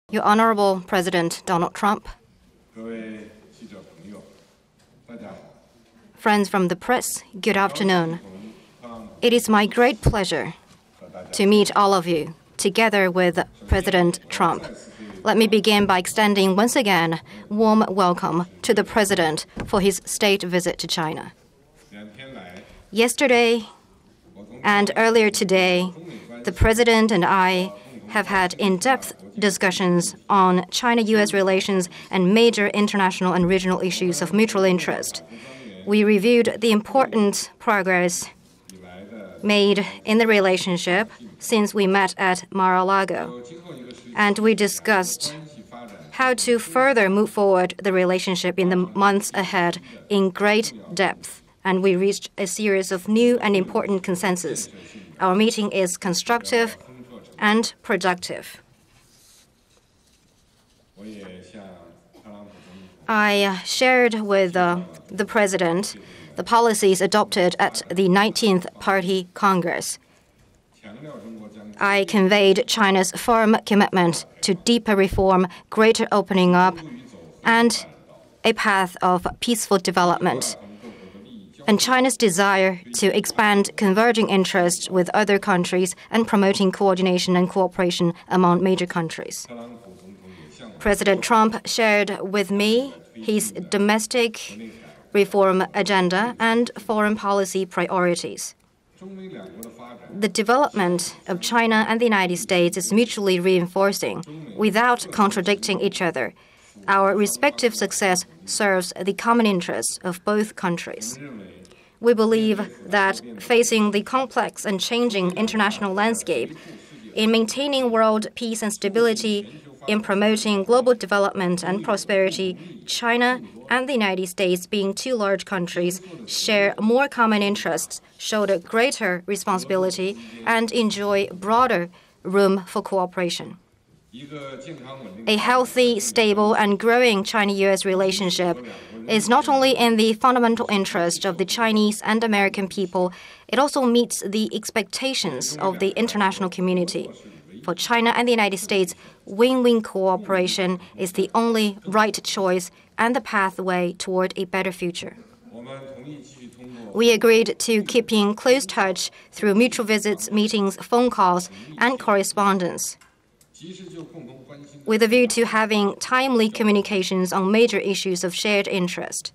Your Honorable President Donald Trump, friends from the press, good afternoon. It is my great pleasure to meet all of you together with President Trump. Let me begin by extending once again warm welcome to the President for his state visit to China. Yesterday and earlier today, the President and I have had in-depth discussions on China-U.S. relations and major international and regional issues of mutual interest. We reviewed the important progress made in the relationship since we met at Mar-a-Lago, and we discussed how to further move forward the relationship in the months ahead in great depth, and we reached a series of new and important consensus. Our meeting is constructive and productive. I shared with the President the policies adopted at the 19th Party Congress. I conveyed China's firm commitment to deeper reform, greater opening up, and a path of peaceful development, and China's desire to expand converging interests with other countries and promoting coordination and cooperation among major countries. President Trump shared with me his domestic reform agenda and foreign policy priorities. The development of China and the United States is mutually reinforcing without contradicting each other. Our respective success serves the common interests of both countries. We believe that facing the complex and changing international landscape, in maintaining world peace and stability, in promoting global development and prosperity, China and the United States, being two large countries, share more common interests, shoulder greater responsibility, and enjoy broader room for cooperation. A healthy, stable, and growing China-U.S. relationship is not only in the fundamental interest of the Chinese and American people, it also meets the expectations of the international community. For China and the United States, win-win cooperation is the only right choice and the pathway toward a better future. We agreed to keep in close touch through mutual visits, meetings, phone calls, and correspondence, with a view to having timely communications on major issues of shared interest.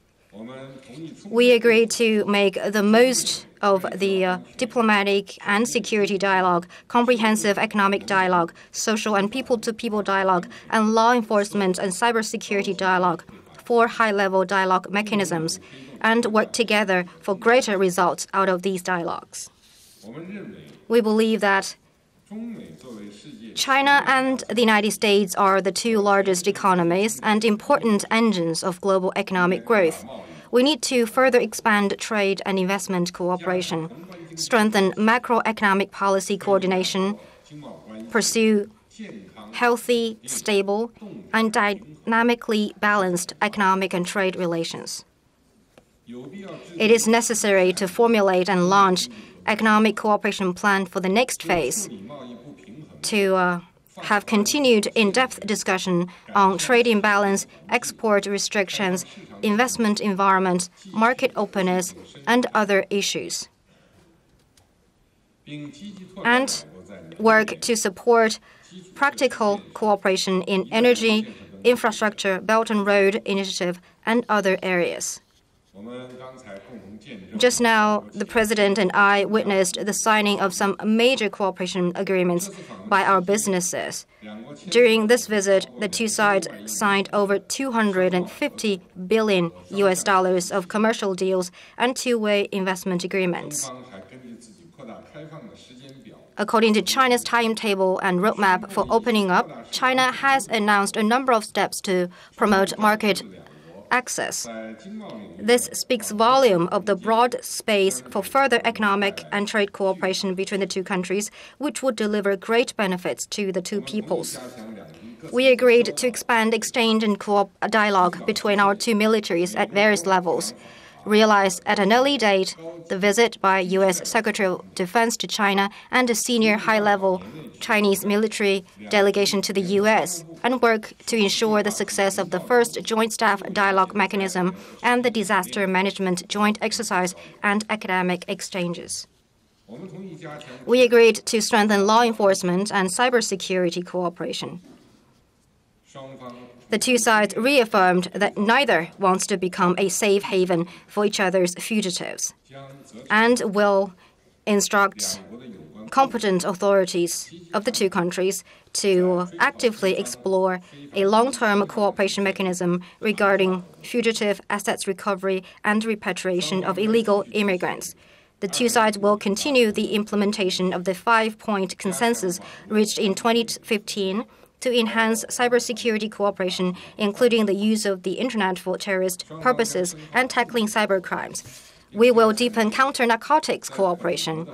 We agreed to make the most of the diplomatic and security dialogue, comprehensive economic dialogue, social and people-to-people dialogue, and law enforcement and cybersecurity dialogue, 4 high-level dialogue mechanisms, and work together for greater results out of these dialogues. We believe that China and the United States are the two largest economies and important engines of global economic growth. We need to further expand trade and investment cooperation, strengthen macroeconomic policy coordination, pursue healthy, stable, and dynamically balanced economic and trade relations. It is necessary to formulate and launch economic cooperation plan for the next phase, to have continued in-depth discussion on trade imbalance, export restrictions, investment environment, market openness, and other issues, and work to support practical cooperation in energy, infrastructure, Belt and Road Initiative, and other areas. Just now, the President and I witnessed the signing of some major cooperation agreements by our businesses. During this visit, the two sides signed over $250 billion of commercial deals and two-way investment agreements. According to China's timetable and roadmap for opening up, China has announced a number of steps to promote market access. This speaks volume of the broad space for further economic and trade cooperation between the two countries, which would deliver great benefits to the two peoples. We agreed to expand exchange and dialogue between our two militaries at various levels. realized at an early date the visit by U.S. Secretary of Defense to China and a senior high-level Chinese military delegation to the U.S., and work to ensure the success of the first Joint Staff Dialogue Mechanism and the Disaster Management Joint Exercise and academic exchanges. We agreed to strengthen law enforcement and cybersecurity cooperation. The two sides reaffirmed that neither wants to become a safe haven for each other's fugitives and will instruct competent authorities of the two countries to actively explore a long-term cooperation mechanism regarding fugitive assets recovery and repatriation of illegal immigrants. The two sides will continue the implementation of the 5-point consensus reached in 2015 to enhance cybersecurity cooperation, including the use of the Internet for terrorist purposes and tackling cybercrimes. We will deepen counter-narcotics cooperation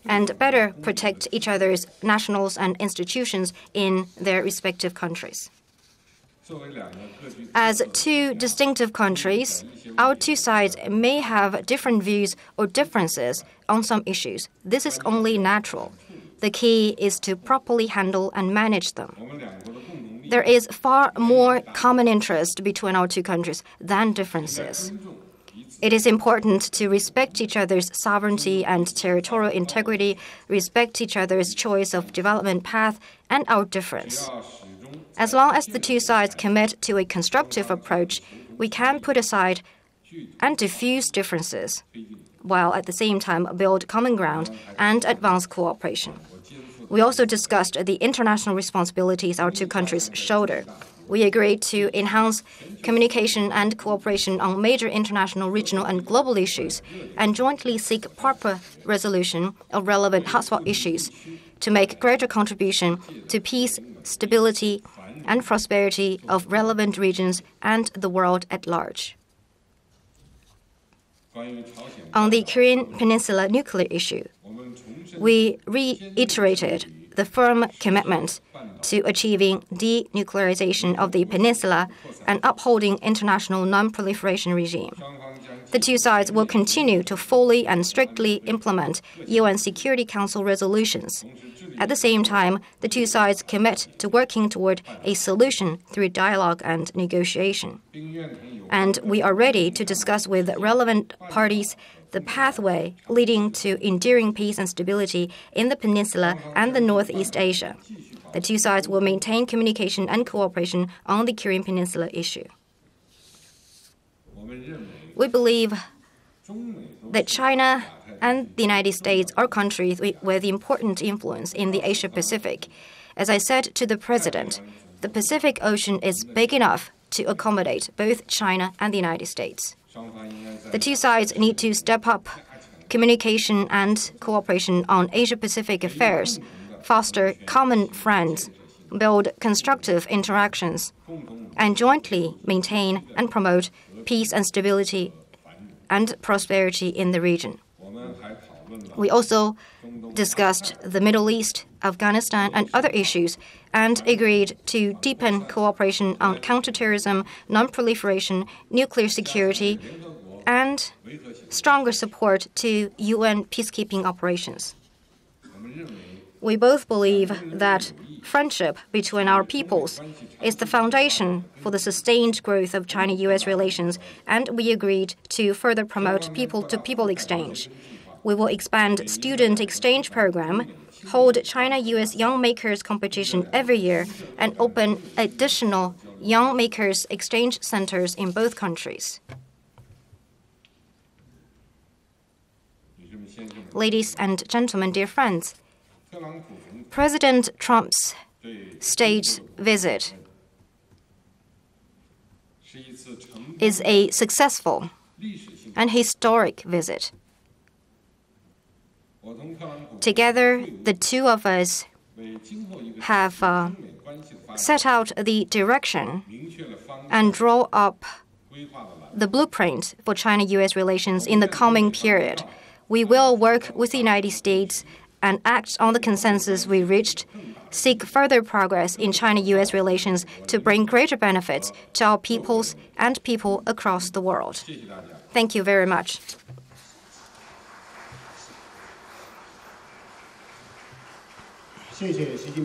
and better protect each other's nationals and institutions in their respective countries. As two distinctive countries, our two sides may have different views or differences on some issues. This is only natural. The key is to properly handle and manage them. There is far more common interest between our two countries than differences. It is important to respect each other's sovereignty and territorial integrity, respect each other's choice of development path, and our difference. As long as the two sides commit to a constructive approach, we can put aside and diffuse differences, while at the same time build common ground and advance cooperation. We also discussed the international responsibilities our two countries shoulder. We agreed to enhance communication and cooperation on major international, regional, and global issues, and jointly seek proper resolution of relevant hotspot issues to make greater contribution to peace, stability, and prosperity of relevant regions and the world at large. On the Korean Peninsula nuclear issue, we reiterated the firm commitment to achieving denuclearization of the peninsula and upholding international non-proliferation regime. The two sides will continue to fully and strictly implement UN Security Council resolutions. At the same time, the two sides commit to working toward a solution through dialogue and negotiation. And we are ready to discuss with relevant parties the pathway leading to enduring peace and stability in the peninsula and the Northeast Asia. The two sides will maintain communication and cooperation on the Korean Peninsula issue. We believe that China and the United States are countries with important influence in the Asia-Pacific. As I said to the President, the Pacific Ocean is big enough to accommodate both China and the United States. The two sides need to step up communication and cooperation on Asia-Pacific affairs, foster common friends, build constructive interactions, and jointly maintain and promote peace and stability and prosperity in the region. We also discussed the Middle East, Afghanistan, and other issues, and agreed to deepen cooperation on counterterrorism, non-proliferation, nuclear security, and stronger support to UN peacekeeping operations. We both believe that friendship between our peoples is the foundation for the sustained growth of China-US relations, and we agreed to further promote people-to-people exchange. We will expand student exchange program, hold China-US Young Makers competition every year, and open additional Young Makers exchange centers in both countries. Ladies and gentlemen, dear friends, President Trump's state visit is a successful and historic visit. Together, the two of us have set out the direction and draw up the blueprint for China-US relations in the coming period. We will work with the United States and act on the consensus we reached, seek further progress in China-US relations to bring greater benefits to our peoples and people across the world. Thank you very much.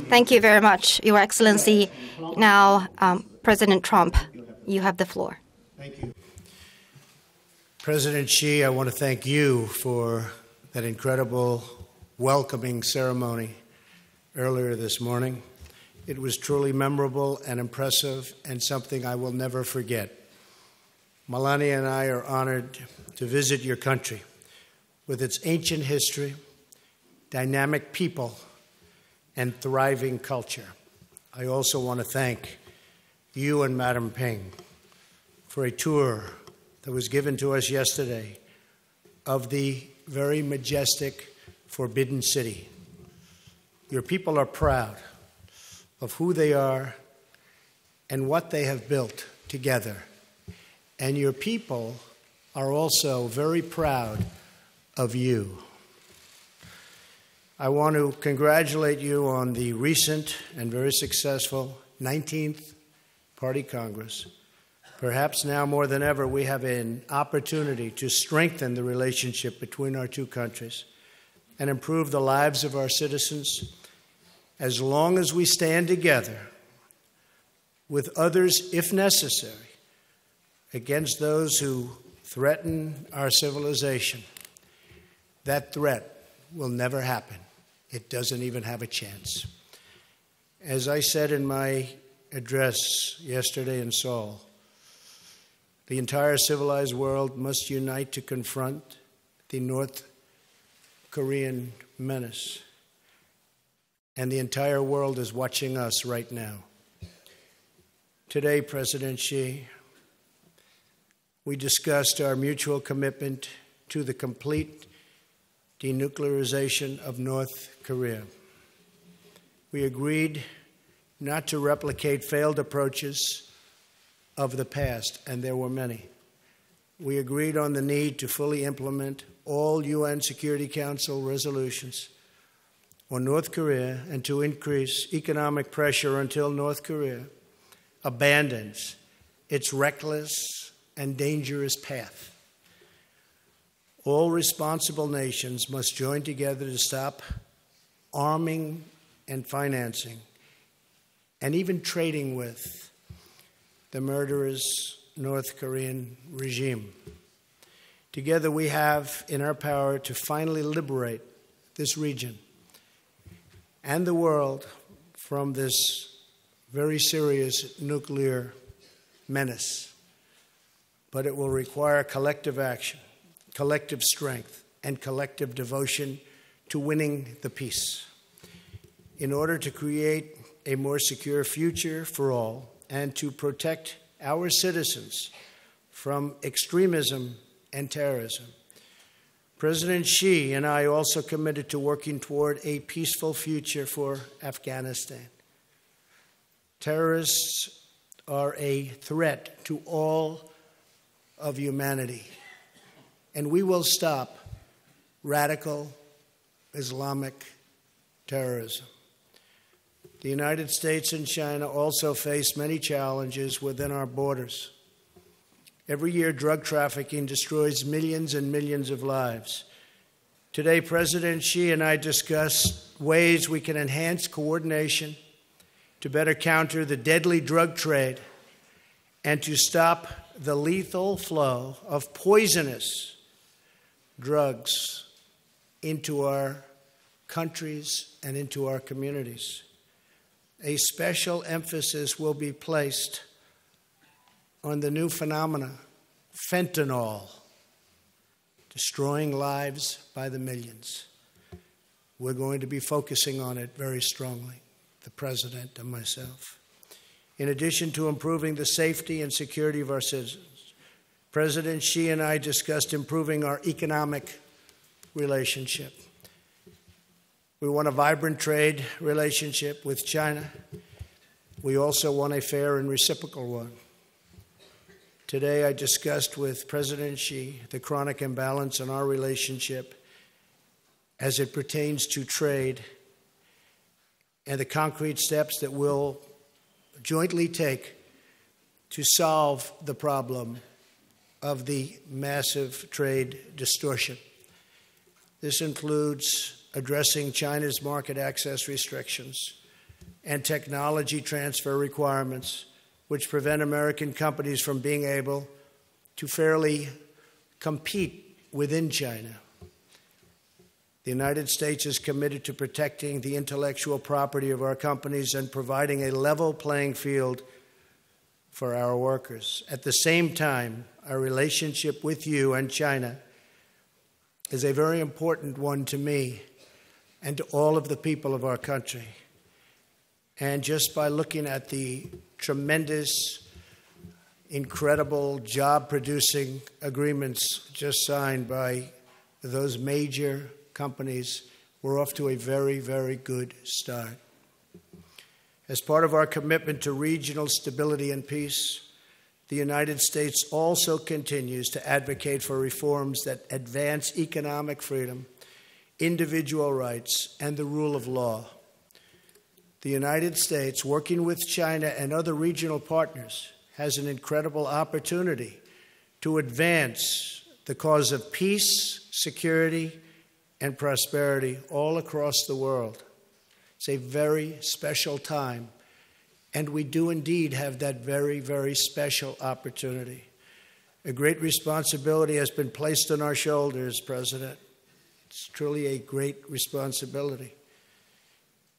Thank you very much, Your Excellency. Now, President Trump, you have the floor. Thank you. President Xi, I want to thank you for that incredible welcoming ceremony earlier this morning. It was truly memorable and impressive and something I will never forget. Melania and I are honored to visit your country with its ancient history, dynamic people, and thriving culture. I also want to thank you and Madam Ping for a tour that was given to us yesterday of the very majestic Forbidden City. Your people are proud of who they are and what they have built together. And your people are also very proud of you. I want to congratulate you on the recent and very successful 19th Party Congress. Perhaps now more than ever, we have an opportunity to strengthen the relationship between our two countries and improve the lives of our citizens as long as we stand together with others, if necessary, against those who threaten our civilization. That threat will never happen. It doesn't even have a chance. As I said in my address yesterday in Seoul, the entire civilized world must unite to confront the North Korean menace. And the entire world is watching us right now. Today, President Xi, we discussed our mutual commitment to the complete denuclearization of North Korea. We agreed not to replicate failed approaches of the past, and there were many. We agreed on the need to fully implement all UN Security Council resolutions on North Korea and to increase economic pressure until North Korea abandons its reckless and dangerous path. All responsible nations must join together to stop arming and financing and even trading with the murderous North Korean regime. Together we have in our power to finally liberate this region and the world from this very serious nuclear menace. But it will require collective action, collective strength, and collective devotion to winning the peace. In order to create a more secure future for all and to protect our citizens from extremism and terrorism, President Xi and I also committed to working toward a peaceful future for Afghanistan. Terrorists are a threat to all of humanity, and we will stop radical Islamic terrorism. The United States and China also face many challenges within our borders. Every year, drug trafficking destroys millions and millions of lives. Today, President Xi and I discussed ways we can enhance coordination to better counter the deadly drug trade and to stop the lethal flow of poisonous drugs into our countries and into our communities. A special emphasis will be placed on the new phenomena, fentanyl, destroying lives by the millions. We're going to be focusing on it very strongly, the President and myself. In addition to improving the safety and security of our citizens, President Xi and I discussed improving our economic relationship. We want a vibrant trade relationship with China. We also want a fair and reciprocal one. Today, I discussed with President Xi the chronic imbalance in our relationship as it pertains to trade and the concrete steps that we'll jointly take to solve the problem of the massive trade distortion. This includes addressing China's market access restrictions and technology transfer requirements, which prevent American companies from being able to fairly compete within China. The United States is committed to protecting the intellectual property of our companies and providing a level playing field for our workers. At the same time, our relationship with you and China is a very important one to me and to all of the people of our country. And just by looking at the tremendous, incredible job-producing agreements just signed by those major companies, we're off to a very, very good start. As part of our commitment to regional stability and peace, the United States also continues to advocate for reforms that advance economic freedom, individual rights, and the rule of law. The United States, working with China and other regional partners, has an incredible opportunity to advance the cause of peace, security, and prosperity all across the world. It's a very special time, and we do indeed have that very, very special opportunity. A great responsibility has been placed on our shoulders, President. It's truly a great responsibility.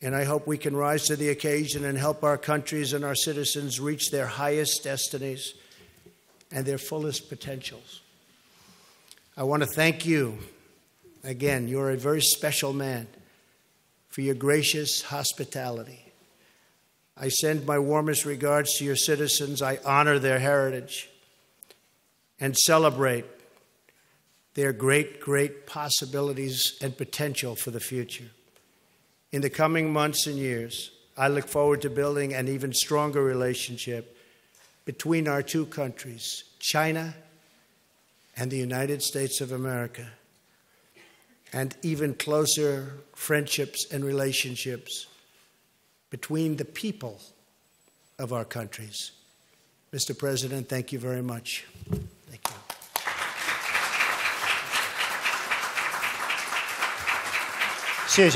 And I hope we can rise to the occasion and help our countries and our citizens reach their highest destinies and their fullest potentials. I want to thank you. Again, you're a very special man for your gracious hospitality. I send my warmest regards to your citizens. I honor their heritage and celebrate their great, great possibilities and potential for the future. In the coming months and years, I look forward to building an even stronger relationship between our two countries, China and the United States of America, and even closer friendships and relationships between the people of our countries. Mr. President, thank you very much. Thank you.